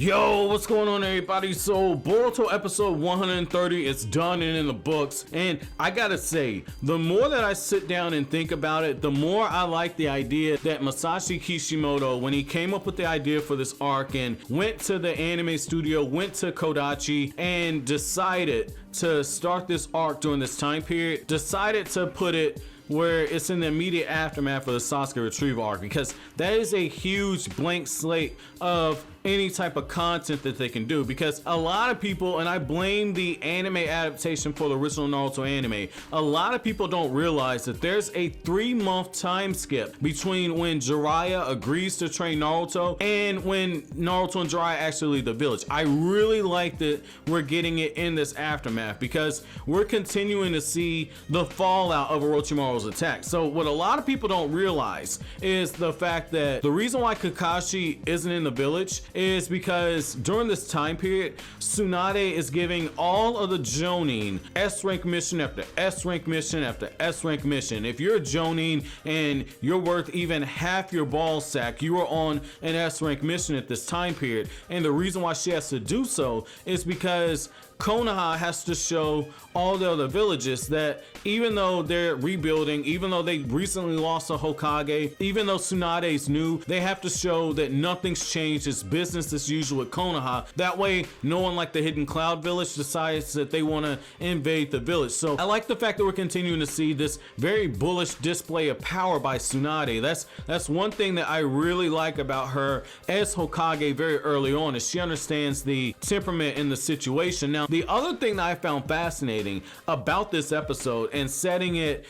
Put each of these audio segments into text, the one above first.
Yo, what's going on, everybody? So Boruto episode 130 is done and in the books, and I gotta say, the more that I sit down and think about it, the more I like the idea that Masashi Kishimoto, when he came up with the idea for this arc and went to the anime studio, went to Kodachi and decided to start this arc during this time period, decided to put it where it's in the immediate aftermath of the Sasuke retrieval arc, because that is a huge blank slate of any type of content that they can do. Because a lot of people, and I blame the anime adaptation for the original Naruto anime, a lot of people don't realize that there's a 3-month time skip between when Jiraiya agrees to train Naruto and when Naruto and Jiraiya actually leave the village. I really like that we're getting it in this aftermath, because we're continuing to see the fallout of Orochimaru's attack. So what a lot of people don't realize is the fact that the reason why Kakashi isn't in the village is because during this time period, Tsunade is giving all of the Jonin S rank mission after S rank mission after S rank mission. If you're a Jonin and you're worth even half your ball sack, you are on an S rank mission at this time period. And the reason why she has to do so is because Konoha has to show all the other villages that even though they're rebuilding, even though they recently lost a Hokage, even though Tsunade's new, they have to show that nothing's changed. It's business as usual with Konoha. That way, no one like the Hidden Cloud village decides that they want to invade the village. So I like the fact that we're continuing to see this very bullish display of power by Tsunade. That's one thing that I really like about her as Hokage very early on, is she understands the temperament in the situation. Now, the other thing that I found fascinating about this episode and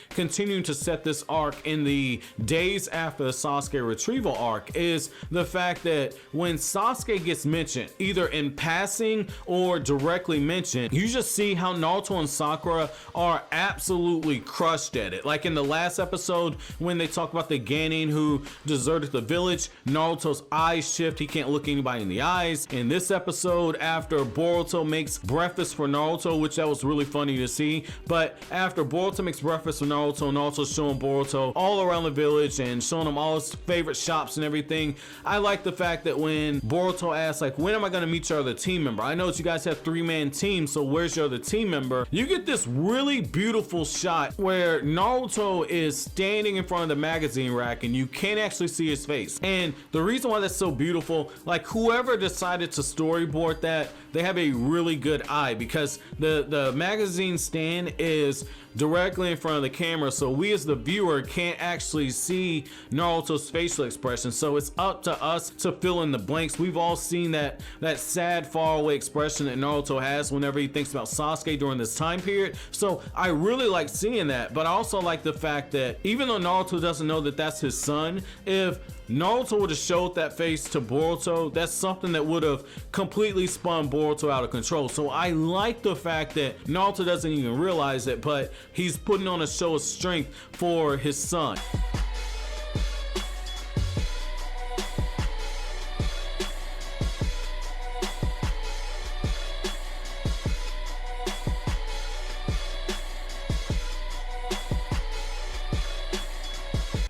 continuing to set this arc in the days after the Sasuke retrieval arc, is the fact that when Sasuke gets mentioned, either in passing or directly mentioned, you just see how Naruto and Sakura are absolutely crushed at it. Like in the last episode, when they talk about the genin who deserted the village, Naruto's eyes shift, he can't look anybody in the eyes. In this episode, after Boruto makes breakfast for Naruto, which that was really funny to see, but after Boruto makes breakfast for Naruto, Naruto's showing Boruto all around the village and showing him all his favorite shops and everything. I like the fact that when Boruto asks, like, when am I going to meet your other team member? I know that you guys have 3-man teams, so where's your other team member? You get this really beautiful shot where Naruto is standing in front of the magazine rack and you can't actually see his face. And the reason why that's so beautiful, like whoever decided to storyboard that, they have a really good eye, because the magazine stand is directly in front of the camera, so we as the viewer can't actually see Naruto's facial expression. So it's up to us to fill in the blanks. We've all seen that sad faraway expression that Naruto has whenever he thinks about Sasuke during this time period. So I really like seeing that, but I also like the fact that even though Naruto doesn't know that that's his son, if Naruto would have showed that face to Boruto, that's something that would have completely spun Boruto out of control. So I like the fact that Naruto doesn't even realize it, but he's putting on a show of strength for his son.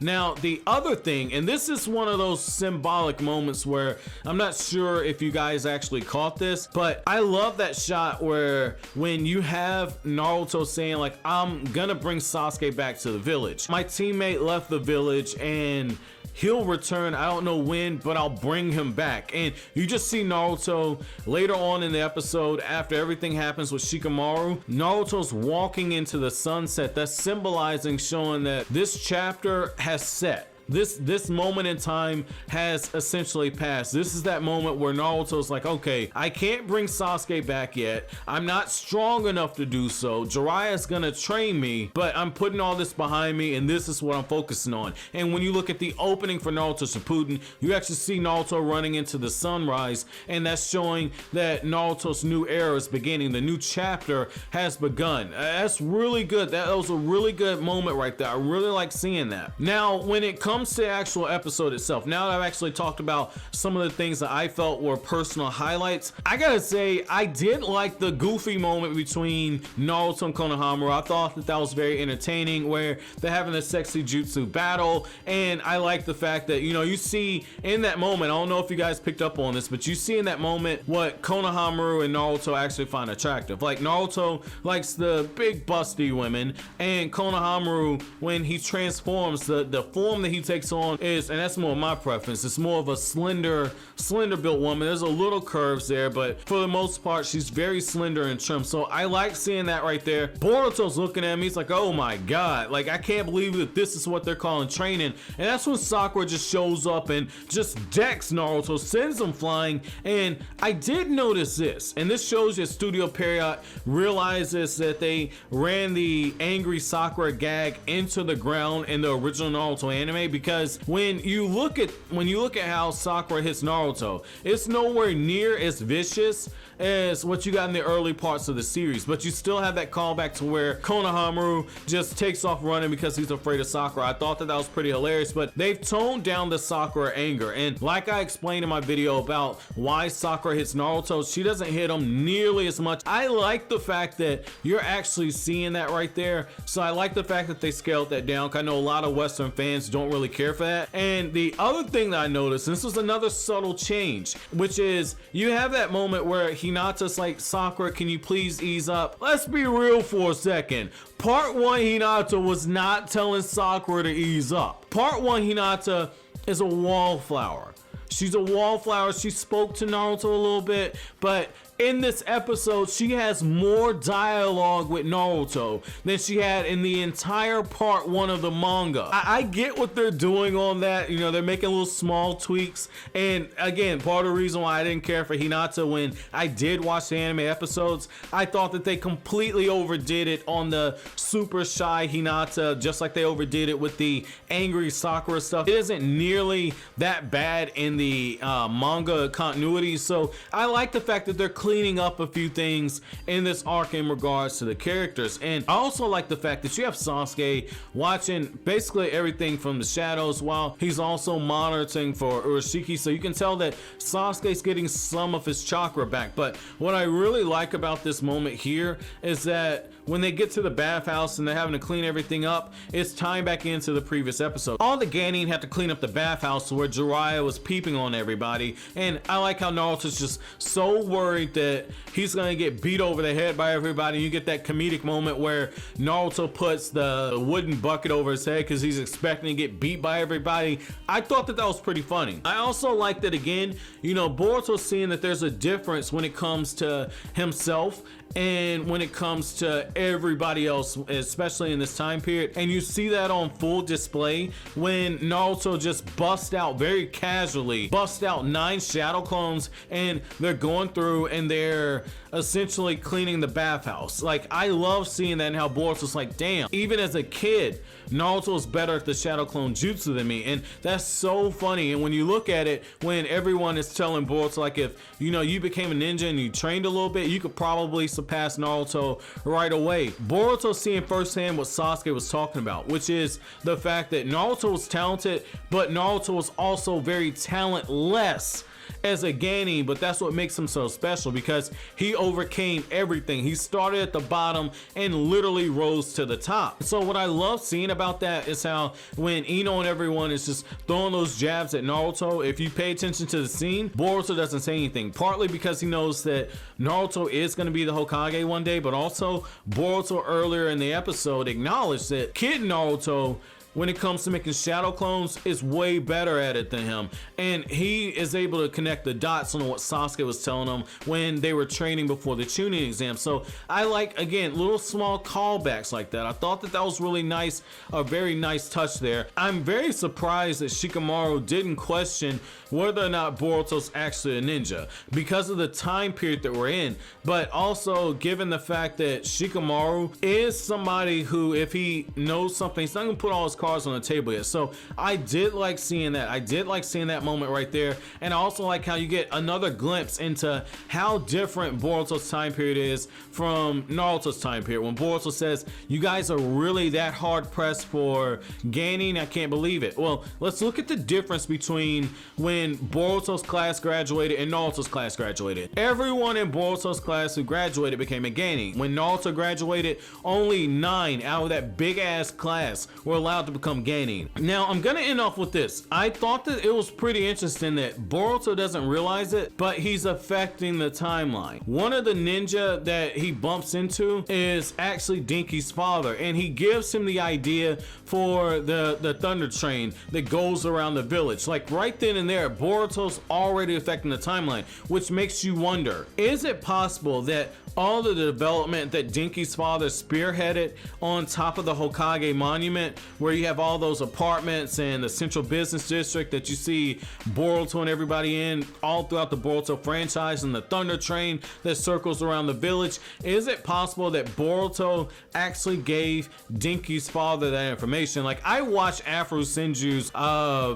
Now, the other thing, and this is one of those symbolic moments where I'm not sure if you guys actually caught this, but I love that shot where when you have Naruto saying, like, I'm gonna bring Sasuke back to the village. My teammate left the village and he'll return, I don't know when, but I'll bring him back. And you just see Naruto later on in the episode, after everything happens with Shikamaru, Naruto's walking into the sunset. That's symbolizing, showing that this chapter has set. This moment in time has essentially passed. This is that moment where Naruto's like, okay, I can't bring Sasuke back yet. I'm not strong enough to do so. Jiraiya's gonna train me, but I'm putting all this behind me and this is what I'm focusing on. And when you look at the opening for Naruto Shippuden, you actually see Naruto running into the sunrise, and that's showing that Naruto's new era is beginning. The new chapter has begun. That's really good. That was a really good moment right there. I really like seeing that. Now, when it comes comes to the actual episode itself, now that I've actually talked about some of the things that I felt were personal highlights, I gotta say I did like the goofy moment between Naruto and Konohamaru. I thought that was very entertaining, where they're having a sexy jutsu battle, and I like the fact that, you know, you see in that moment, I don't know if you guys picked up on this, but you see in that moment what Konohamaru and Naruto actually find attractive. Like, Naruto likes the big busty women, and Konohamaru, when he transforms, the form that he takes on is, and that's more my preference, it's more of a slender built woman. There's a little curves there, but for the most part she's very slender and trim, so I like seeing that right there. Boruto's looking at me, he's like, oh my god, like, I can't believe that this is what they're calling training. And that's when Sakura just shows up and just decks Naruto, sends him flying. And I did notice this, and this shows you Studio Period realizes that they ran the angry Sakura gag into the ground in the original Naruto anime, because when you look at how Sakura hits Naruto, it's nowhere near as vicious as what you got in the early parts of the series, but you still have that callback to where Konohamaru just takes off running because he's afraid of Sakura. I thought that was pretty hilarious, but they've toned down the Sakura anger, and like I explained in my video about why Sakura hits Naruto, she doesn't hit him nearly as much. I like the fact that you're actually seeing that right there, so I like the fact that they scaled that down, because I know a lot of Western fans don't really care for that. And the other thing that I noticed, and this was another subtle change, which is you have that moment where Hinata's like, Sakura, can you please ease up? Let's be real for a second. Part 1 Hinata was not telling Sakura to ease up. Part 1 Hinata is a wallflower. She's a wallflower. She spoke to Naruto a little bit, but in this episode, she has more dialogue with Naruto than she had in the entire part 1 of the manga. I get what they're doing on that. You know, they're making little small tweaks. And again, part of the reason why I didn't care for Hinata when I did watch the anime episodes, I thought that they completely overdid it on the super shy Hinata, just like they overdid it with the angry Sakura stuff. It isn't nearly that bad in the manga continuity. So I like the fact that they're cleaning up a few things in this arc in regards to the characters. And I also like the fact that you have Sasuke watching basically everything from the shadows while he's also monitoring for Urashiki, so you can tell that Sasuke's getting some of his chakra back. But what I really like about this moment here is that when they get to the bathhouse and they're having to clean everything up, it's tying back into the previous episode. All the genin had to clean up the bathhouse where Jiraiya was peeping on everybody, and I like how Naruto's just so worried that he's gonna get beat over the head by everybody. You get that comedic moment where Naruto puts the wooden bucket over his head because he's expecting to get beat by everybody. I thought that was pretty funny. I also like that, again, you know, Boruto's seeing that there's a difference when it comes to himself and when it comes to everybody else, especially in this time period. And you see that on full display when Naruto just busts out very casually, busts out 9 shadow clones, and they're going through and they're essentially cleaning the bathhouse. Like, I love seeing that, and how Boruto's like, damn, even as a kid, Naruto's better at the shadow clone jutsu than me. And that's so funny. And when you look at it, when everyone is telling Boruto, like, if you know you became a ninja and you trained a little bit, you could probably surpass Naruto right away. Boruto's seeing firsthand what Sasuke was talking about, which is the fact that Naruto was talented, but Naruto was also very talentless as a genin, but that's what makes him so special, because he overcame everything. He started at the bottom and literally rose to the top. So what I love seeing about that is how when Ino and everyone is just throwing those jabs at Naruto, if you pay attention to the scene, Boruto doesn't say anything, partly because he knows that Naruto is going to be the Hokage one day, but also Boruto earlier in the episode acknowledged that Kid Naruto, when it comes to making shadow clones, is way better at it than him, and he is able to connect the dots on what Sasuke was telling him when they were training before the chunin exam. So I like, again, little small callbacks like that. I thought that was really nice, a very nice touch there. I'm very surprised that Shikamaru didn't question whether or not Boruto's actually a ninja because of the time period that we're in, but also given the fact that Shikamaru is somebody who, if he knows something, he's not gonna put all his cards on the table yet. So I did like seeing that. I did like seeing that moment right there. And I also like how you get another glimpse into how different Boruto's time period is from Naruto's time period. When Boruto says, you guys are really that hard pressed for gaining, I can't believe it. Well, let's look at the difference between when Boruto's class graduated and Naruto's class graduated. Everyone in Boruto's class who graduated became a genin. When Naruto graduated, only 9 out of that big ass class were allowed to become genin. Now, I'm gonna end off with this. I thought that it was pretty interesting that Boruto doesn't realize it, but he's affecting the timeline. One of the ninja that he bumps into is actually Dinky's father, and he gives him the idea for the thunder train that goes around the village. Like right then and there, Boruto's already affecting the timeline, which makes you wonder, is it possible that all of the development that Dinky's father spearheaded on top of the Hokage monument, where you have all those apartments and the central business district that you see Boruto and everybody in all throughout the Boruto franchise, and the thunder train that circles around the village, is it possible that Boruto actually gave Dinky's father that information? Like, I watched Afro Senju's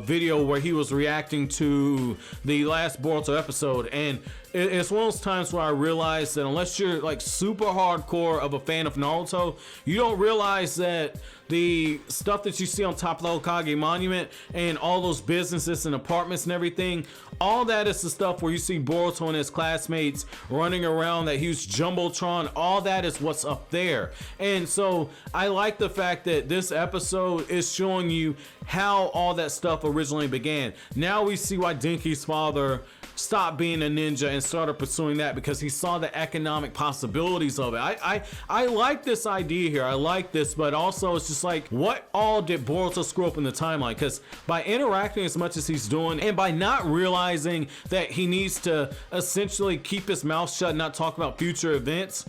video where he was reacting to the last Boruto episode, and it's one of those times where I realized that unless you're like super hardcore of a fan of Naruto, you don't realize that the stuff that you see on top of the Hokage monument and all those businesses and apartments and everything, all that is the stuff where you see Boruto and his classmates running around that huge jumbotron. All that is what's up there. And so I like the fact that this episode is showing you how all that stuff originally began. Now we see why Dinky's father stopped being a ninja and started pursuing that, because he saw the economic possibilities of it. I like this idea here. I like this, but also it's just like, what all did Boruto screw up in the timeline? Because by interacting as much as he's doing, and by not realizing that he needs to essentially keep his mouth shut and not talk about future events,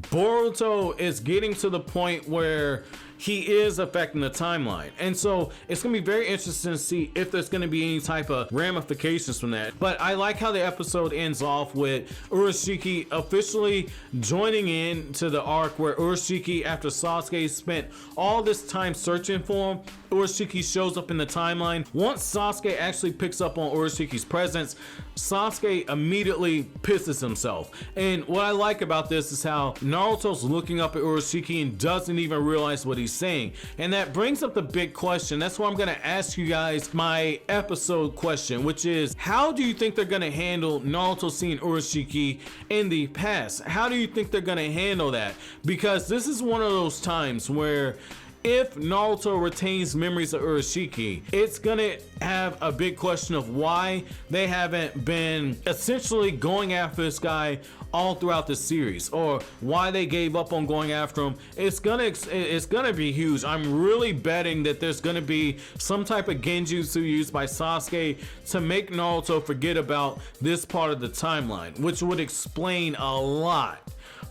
Boruto is getting to the point where he is affecting the timeline. And so it's gonna be very interesting to see if there's gonna be any type of ramifications from that. But I like how the episode ends off with Urashiki officially joining in to the arc where Urashiki, after Sasuke spent all this time searching for him, Urashiki shows up in the timeline. Once Sasuke actually picks up on Urashiki's presence, Sasuke immediately pisses himself. And what I like about this is how Naruto's looking up at Urashiki and doesn't even realize what he's saying. And that brings up the big question. That's why I'm gonna ask you guys my episode question, which is, how do you think they're gonna handle Naruto seeing Urashiki in the past? How do you think they're gonna handle that? Because this is one of those times where if Naruto retains memories of Urashiki, it's gonna have a big question of why they haven't been essentially going after this guy all throughout the series, or why they gave up on going after him. It's gonna be huge. I'm really betting that there's gonna be some type of genjutsu used by Sasuke to make Naruto forget about this part of the timeline, which would explain a lot.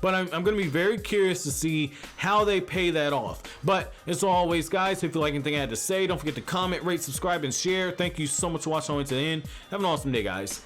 But I'm going to be very curious to see how they pay that off. But as always, guys, if you like anything I had to say, don't forget to comment, rate, subscribe, and share. Thank you so much for watching all the way to the end. Have an awesome day, guys.